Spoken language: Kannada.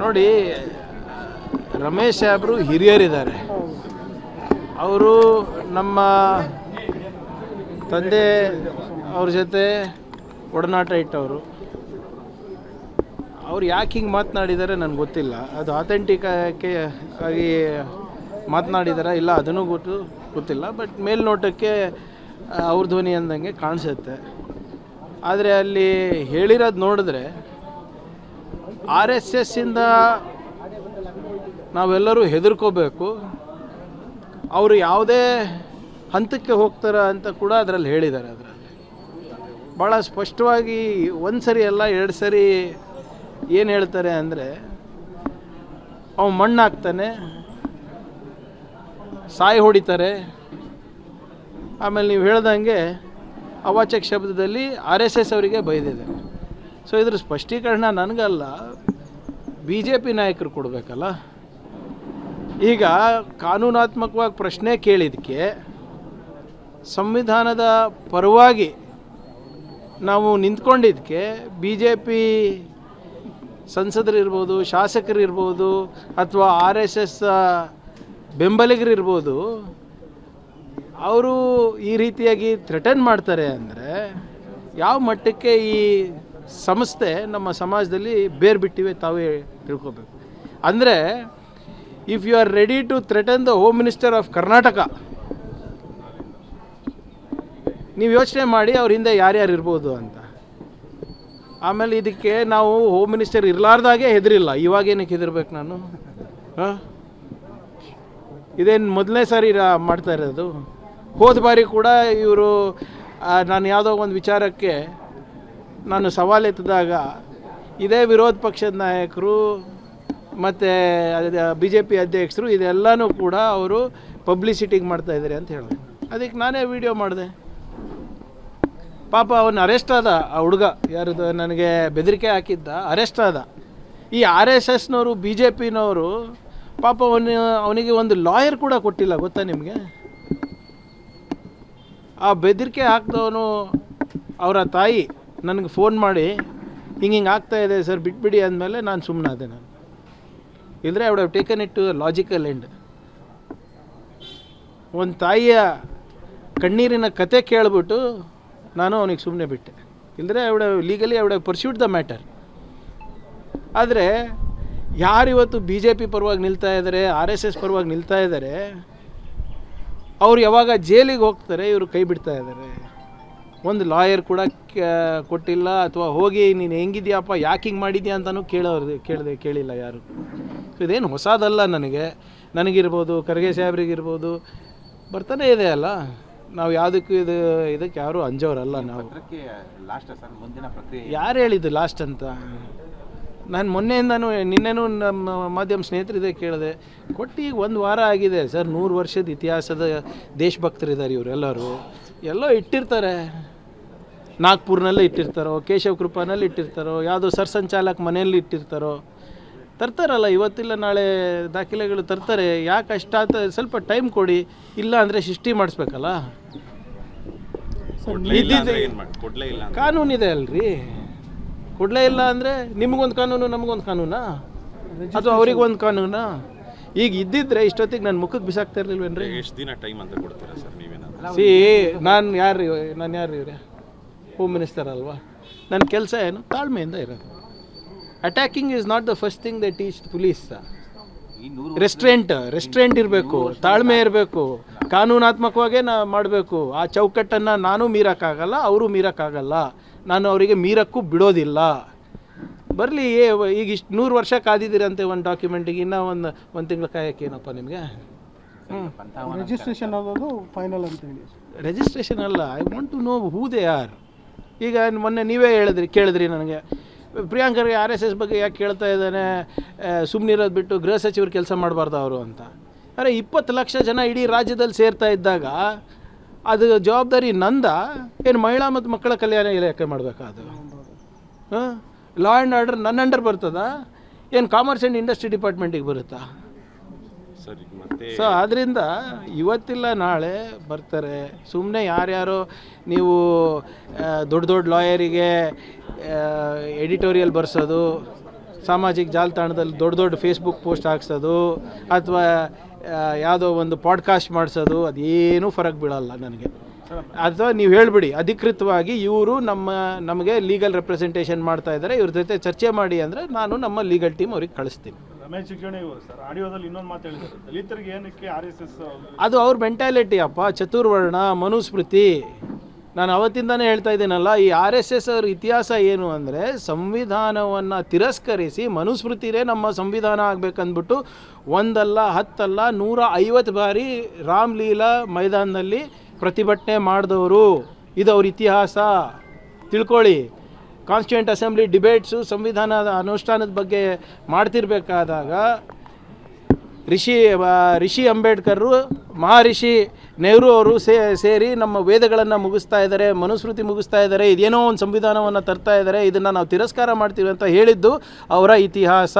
ನೋಡಿ, ರಮೇಶ್ ಸಾಹೇಬರು ಹಿರಿಯರಿದ್ದಾರೆ. ಅವರು ನಮ್ಮ ತಂದೆ ಅವ್ರ ಜೊತೆ ಒಡನಾಟ ಇಟ್ಟವರು. ಅವ್ರು ಯಾಕೆ ಹಿಂಗೆ ಮಾತನಾಡಿದ್ದಾರೆ ನನಗೆ ಗೊತ್ತಿಲ್ಲ. ಅದು ಅಥೆಂಟಿಕ್ ಆಗಿ ಮಾತನಾಡಿದಾರ ಇಲ್ಲ ಅದನ್ನು ಗೊತ್ತಿಲ್ಲ. ಬಟ್ ಮೇಲ್ನೋಟಕ್ಕೆ ಅವ್ರ ಧ್ವನಿ ಅಂದಂಗೆ ಕಾಣಿಸುತ್ತೆ. ಆದರೆ ಅಲ್ಲಿ ಹೇಳಿರೋದು ನೋಡಿದ್ರೆ RSSಯಿಂದ ನಾವೆಲ್ಲರೂ ಹೆದರ್ಕೋಬೇಕು, ಅವರು ಯಾವುದೇ ಹಂತಕ್ಕೆ ಹೋಗ್ತಾರೆ ಅಂತ ಕೂಡ ಅದರಲ್ಲಿ ಹೇಳಿದ್ದಾರೆ. ಅದರಲ್ಲಿ ಭಾಳ ಸ್ಪಷ್ಟವಾಗಿ ಒಂದು ಸರಿ ಅಲ್ಲ 2 ಸರಿ ಏನು ಹೇಳ್ತಾರೆ ಅಂದರೆ, ಅವನು ಮಣ್ಣು ಹಾಕ್ತಾನೆ, ಸಾಯಿ ಹೊಡಿತಾರೆ, ಆಮೇಲೆ ನೀವು ಹೇಳ್ದಂಗೆ ಅವಾಚಕ ಶಬ್ದದಲ್ಲಿ RSS ಅವರಿಗೆ ಬೈದಿದೆ. ಸೊ ಇದ್ರ ಸ್ಪಷ್ಟೀಕರಣ ನನಗಲ್ಲ, BJP ನಾಯಕರು ಕೊಡಬೇಕಲ್ಲ. ಈಗ ಕಾನೂನಾತ್ಮಕವಾಗಿ ಪ್ರಶ್ನೆ ಕೇಳಿದ್ದಕ್ಕೆ ಸಂವಿಧಾನದ ಪರವಾಗಿ ನಾವು ನಿಂತ್ಕೊಂಡಿದ್ದಕ್ಕೆ BJP ಸಂಸದರಿರ್ಬೋದು, ಶಾಸಕರಿರ್ಬೋದು, ಅಥವಾ RSS ಬೆಂಬಲಿಗರಿರ್ಬೋದು, ಅವರು ಈ ರೀತಿಯಾಗಿ ಥ್ರೆಟನ್ ಮಾಡ್ತಾರೆ ಅಂದರೆ ಯಾವ ಮಟ್ಟಕ್ಕೆ ಈ ಸಂಸ್ಥೆ ನಮ್ಮ ಸಮಾಜದಲ್ಲಿ ಬೇರು ಬಿಟ್ಟಿವೆ ತಾವೇ ತಿಳ್ಕೊಬೇಕು. ಅಂದರೆ if you are ready to threaten the home minister of Karnataka, ನೀವು ಯೋಚನೆ ಮಾಡಿ ಅವ್ರ ಹಿಂದೆ ಯಾರ್ಯಾರು ಇರ್ಬೋದು ಅಂತ. ಆಮೇಲೆ ಇದಕ್ಕೆ ನಾವು ಹೋಮ್ ಮಿನಿಸ್ಟರ್ ಇರಲಾರ್ದಾಗೆ ಹೆದರಿಲ್ಲ, ಇವಾಗೇನಕ್ಕೆ ಹೆದರ್ಬೇಕು ನಾನು? ಇದೇನು ಮೊದಲನೇ ಸಾರಿ ಮಾಡ್ತಾ ಇರೋದು? ಹೋದ ಬಾರಿ ಕೂಡ ಇವರು ನಾನು ಯಾವುದೋ ಒಂದು ವಿಚಾರಕ್ಕೆ ನಾನು ಸವಾಲೆತ್ತಿದಾಗ ಇದೇ ವಿರೋಧ ಪಕ್ಷದ ನಾಯಕರು ಮತ್ತು BJP ಅಧ್ಯಕ್ಷರು ಇದೆಲ್ಲನೂ ಕೂಡ ಅವರು ಪಬ್ಲಿಸಿಟಿಗೆ ಮಾಡ್ತಾಯಿದ್ದಾರೆ ಅಂತ ಹೇಳಿದ್ರು. ಅದಕ್ಕೆ ನಾನೇ ವಿಡಿಯೋ ಮಾಡಿದೆ. ಪಾಪ ಅವನು ಅರೆಸ್ಟ್ ಆದ, ಆ ಹುಡುಗ ಯಾರದು ನನಗೆ ಬೆದರಿಕೆ ಹಾಕಿದ್ದ ಅರೆಸ್ಟ್ ಆದ. ಈ RSSನವರು BJPನವರು ಪಾಪ ಅವನಿಗೆ ಒಂದು ಲಾಯರ್ ಕೂಡ ಕೊಟ್ಟಿಲ್ಲ, ಗೊತ್ತಾ ನಿಮಗೆ? ಆ ಬೆದರಿಕೆ ಹಾಕಿದವನು ಅವರ ತಾಯಿ ನನಗೆ ಫೋನ್ ಮಾಡಿ ಹಿಂಗೆ ಆಗ್ತಾಯಿದೆ ಸರ್ ಬಿಟ್ಬಿಡಿ ಅಂದಮೇಲೆ ನಾನು ಸುಮ್ಮನಾದೆ. ನಾನು ಇಲ್ಲದ್ರೆ I would have taken it to logical end. ಒಂದು ತಾಯಿಯ ಕಣ್ಣೀರಿನ ಕತೆ ಕೇಳಿಬಿಟ್ಟು ನಾನು ಅವನಿಗೆ ಸುಮ್ಮನೆ ಬಿಟ್ಟೆ. ಇಲ್ಲದ್ರೆ I would have legally I would have pursued the matter. ಆದರೆ ಯಾರಿವತ್ತು BJP ಪರವಾಗಿ ನಿಲ್ತಾ ಇದ್ದಾರೆ, RSS ಪರವಾಗಿ ನಿಲ್ತಾ ಇದ್ದಾರೆ, ಅವ್ರು ಯಾವಾಗ ಜೈಲಿಗೆ ಹೋಗ್ತಾರೆ ಇವರು ಕೈ ಬಿಡ್ತಾ ಇದ್ದಾರೆ. ಒಂದು ಲಾಯರ್ ಕೂಡ ಕೊಟ್ಟಿಲ್ಲ, ಅಥವಾ ಹೋಗಿ ನೀನು ಹೆಂಗಿದ್ಯಪ್ಪ ಯಾಕೆ ಹಿಂಗೆ ಮಾಡಿದ್ಯಾ ಅಂತಲೂ ಕೇಳಿಲ್ಲ ಯಾರು. ಸೊ ಇದೇನು ಹೊಸದಲ್ಲ, ನನಗಿರ್ಬೋದು, ಖರ್ಗೆ ಸಾಹೇಬ್ರಿಗಿರ್ಬೋದು ಬರ್ತಾನೆ ಇದೆ ಅಲ್ಲ. ನಾವು ಯಾವುದಕ್ಕೂ ಇದಕ್ಕೆ ಯಾರೂ ಅಂಜೋರಲ್ಲ ನಾವು. ಯಾರು ಹೇಳಿದ್ದು ಲಾಸ್ಟ್ ಅಂತ? ನಾನು ಮೊನ್ನೆಯಿಂದನೂ ನಿನ್ನೆನೂ ನಮ್ಮ ಮಾಧ್ಯಮ ಸ್ನೇಹಿತರಿದೆ ಕೇಳಿದೆ. ಕೊಟ್ಟು ಈಗ 1 ವಾರ ಆಗಿದೆ ಸರ್. 100 ವರ್ಷದ ಇತಿಹಾಸದ ದೇಶಭಕ್ತರಿದ್ದಾರೆ ಇವರೆಲ್ಲರೂ. ಎಲ್ಲೋ ಇಟ್ಟಿರ್ತಾರೆ, ನಾಗ್ಪುರ್ನಲ್ಲೇ ಇಟ್ಟಿರ್ತಾರೋ, ಕೇಶವ ಕೃಪಾನಲ್ಲಿ ಇಟ್ಟಿರ್ತಾರೋ, ಯಾವುದೋ ಸರ್ಸಂಚಾಲಕ ಮನೆಯಲ್ಲಿ ಇಟ್ಟಿರ್ತಾರೋ, ತರ್ತಾರಲ್ಲ ಇವತ್ತಿಲ್ಲ ನಾಳೆ ದಾಖಲೆಗಳು ತರ್ತಾರೆ. ಯಾಕೆ ಅಷ್ಟಾತ? ಸ್ವಲ್ಪ ಟೈಮ್ ಕೊಡಿ. ಇಲ್ಲ ಅಂದರೆ ಸೃಷ್ಟಿ ಮಾಡಿಸ್ಬೇಕಲ್ಲ. ಕಾನೂನಿದೆ ಅಲ್ರಿ. ಕೊಡಲೇ ಇಲ್ಲ ಅಂದರೆ ನಿಮಗೊಂದು ಕಾನೂನು ನಮಗೊಂದು ಕಾನೂನಾ, ಅಥವಾ ಅವ್ರಿಗೊಂದು ಕಾನೂನಾ? ಈಗ ಇದ್ದಿದ್ರೆ ಇಷ್ಟೊತ್ತಿಗೆ ನನ್ನ ಮುಖಕ್ಕೆ ಬಿಸಾಕ್ತಾ ಇರಲಿಲ್ವೇನ್ರಿ? ಎಷ್ಟು ದಿನ ಟೈಮ್ ಅಂತ ಕೊಡ್ತೀರಾ ಸರ್ ನೀವೇನಾದ್ರು? ನಾನು ಯಾರು ಇವ್ರೆ? ಹೋಮ್ ಮಿನಿಸ್ಟರ್ ಅಲ್ವಾ? ನನ್ನ ಕೆಲಸ ಏನು? ತಾಳ್ಮೆಯಿಂದ ಇರೋದು. Attacking is not the first thing they teach police. Restraint ಇರಬೇಕು, ತಾಳ್ಮೆ ಇರಬೇಕು, ಕಾನೂನಾತ್ಮಕವಾಗೇ ಮಾಡಬೇಕು. ಆ ಚೌಕಟ್ಟನ್ನು ನಾನು ಮೀರೋಕ್ಕಾಗಲ್ಲ, ಅವರು ಮೀರೋಕ್ಕಾಗಲ್ಲ, ನಾನು ಅವರಿಗೆ ಮೀರಕ್ಕೂ ಬಿಡೋದಿಲ್ಲ. ಬರಲಿ. ಈಗ ಇಷ್ಟು 100 ವರ್ಷ ಕಾದಿದ್ದೀರಂತೆ ಒಂದು ಡಾಕ್ಯುಮೆಂಟಿಗೆ, ಇನ್ನೂ ಒಂದು ತಿಂಗಳು ಕಾಯೋಕ್ಕೇನಪ್ಪ ನಿಮಗೆ? ರಿಜಿಸ್ಟ್ರೇಷನ್ ಆಗೋದು ಫೈನಲ್ ಅಂತ ಹೇಳಿ. ರಿಜಿಸ್ಟ್ರೇಷನ್ ಅಲ್ಲ, I want to know who they are. ಈಗ ಮೊನ್ನೆ ನೀವೇ ಕೇಳಿದ್ರಿ ನನಗೆ, ಪ್ರಿಯಾಂಕರ್ಗೆ RSS ಬಗ್ಗೆ ಯಾಕೆ ಕೇಳ್ತಾ ಇದ್ದಾನೆ, ಸುಮ್ಮನಿರೋದು ಬಿಟ್ಟು ಗೃಹ ಸಚಿವರು ಕೆಲಸ ಮಾಡಬಾರ್ದು ಅವರು ಅಂತ. ಅರೆ 20 ಲಕ್ಷ ಜನ ಇಡೀ ರಾಜ್ಯದಲ್ಲಿ ಸೇರ್ತಾ ಇದ್ದಾಗ ಅದು ಜವಾಬ್ದಾರಿ ನಂದ ಏನು? ಮಹಿಳಾ ಮತ್ತು ಮಕ್ಕಳ ಕಲ್ಯಾಣ ಇಲಾಖೆ ಮಾಡಬೇಕಾ ಅದು? ಲಾ ಆ್ಯಂಡ್ ಆರ್ಡರ್ ನನ್ನ ಅಂಡರ್ ಬರ್ತದಾ ಏನು? ಕಾಮರ್ಸ್ ಆ್ಯಂಡ್ ಇಂಡಸ್ಟ್ರಿ ಡಿಪಾರ್ಟ್ಮೆಂಟಿಗೆ ಬರುತ್ತಾ? ಸೊ ಆದ್ದರಿಂದ ಇವತ್ತಿಲ್ಲ ನಾಳೆ ಬರ್ತಾರೆ. ಸುಮ್ಮನೆ ಯಾರ್ಯಾರೋ ನೀವು ದೊಡ್ಡ ಲಾಯರಿಗೆ ಎಡಿಟೋರಿಯಲ್ ಬರ್ಸೋದು, ಸಾಮಾಜಿಕ ಜಾಲತಾಣದಲ್ಲಿ ದೊಡ್ಡ ದೊಡ್ಡ ಫೇಸ್ಬುಕ್ ಪೋಸ್ಟ್ ಹಾಕ್ಸೋದು ಅಥವಾ ಯಾವುದೋ ಒಂದು ಪಾಡ್ಕಾಸ್ಟ್ ಮಾಡಿಸೋದು ಅದೇನೂ ಫರಕ್ ಬೀಳಲ್ಲ ನನಗೆ. ಅಥವಾ ನೀವು ಹೇಳಿಬಿಡಿ ಅಧಿಕೃತವಾಗಿ ಇವರು ನಮಗೆ ಲೀಗಲ್ ರೆಪ್ರೆಸೆಂಟೇಷನ್ ಮಾಡ್ತಾ ಇದ್ದಾರೆ, ಇವ್ರ ಜೊತೆ ಚರ್ಚೆ ಮಾಡಿ ಅಂದರೆ ನಾನು ನಮ್ಮ ಲೀಗಲ್ ಟೀಮ್ ಅವ್ರಿಗೆ ಕಳಿಸ್ತೀನಿ. ರಮೇಶ್ ಜಿಗಣಿ ಸರ್ ಆಡಿಯೋದಲ್ಲಿ ಇನ್ನೊಂದು ಮಾತು ಹೇಳಿದ್ದಾರೆ, ದಲಿತರಿಗೆ ಏನಕ್ಕೆ RSS ಅದು ಅವ್ರ ಮೆಂಟಾಲಿಟಿ ಅಪ್ಪ, ಚತುರ್ವರ್ಣ ಮನುಸ್ಮೃತಿ. ನಾನು ಅವತ್ತಿಂದನೇ ಹೇಳ್ತಾ ಇದ್ದೀನಲ್ಲ, ಈ RSS ಅವ್ರ ಇತಿಹಾಸ ಏನು ಅಂದರೆ ಸಂವಿಧಾನವನ್ನು ತಿರಸ್ಕರಿಸಿ ಮನುಸ್ಮೃತಿರೇ ನಮ್ಮ ಸಂವಿಧಾನ ಆಗಬೇಕಂದ್ಬಿಟ್ಟು ಒಂದಲ್ಲ 10 ಅಲ್ಲ 150 ಬಾರಿ ರಾಮ್ಲೀಲಾ ಮೈದಾನದಲ್ಲಿ ಪ್ರತಿಭಟನೆ ಮಾಡಿದವರು. ಇದು ಅವ್ರ ಇತಿಹಾಸ, ತಿಳ್ಕೊಳ್ಳಿ. ಕಾನ್ಸ್ಟಿಟ್ಯೂಂಟ್ ಅಸೆಂಬ್ಲಿ ಡಿಬೇಟ್ಸು ಸಂವಿಧಾನದ ಅನುಷ್ಠಾನದ ಬಗ್ಗೆ ಮಾಡ್ತಿರ್ಬೇಕಾದಾಗ ರಿಷಿ ಅಂಬೇಡ್ಕರು, ಮಹರ್ಷಿ ನೆಹರು ಅವರು ಸೇರಿ ನಮ್ಮ ವೇದಗಳನ್ನು ಮುಗಿಸ್ತಾ ಇದ್ದಾರೆ, ಮನುಸ್ಮೃತಿ ಮುಗಿಸ್ತಾ ಇದ್ದಾರೆ, ಇದೇನೋ ಒಂದು ಸಂವಿಧಾನವನ್ನು ತರ್ತಾ ಇದ್ದಾರೆ, ಇದನ್ನು ನಾವು ತಿರಸ್ಕಾರ ಮಾಡ್ತೀವಿ ಅಂತ ಹೇಳಿದ್ದು ಅವರ ಇತಿಹಾಸ.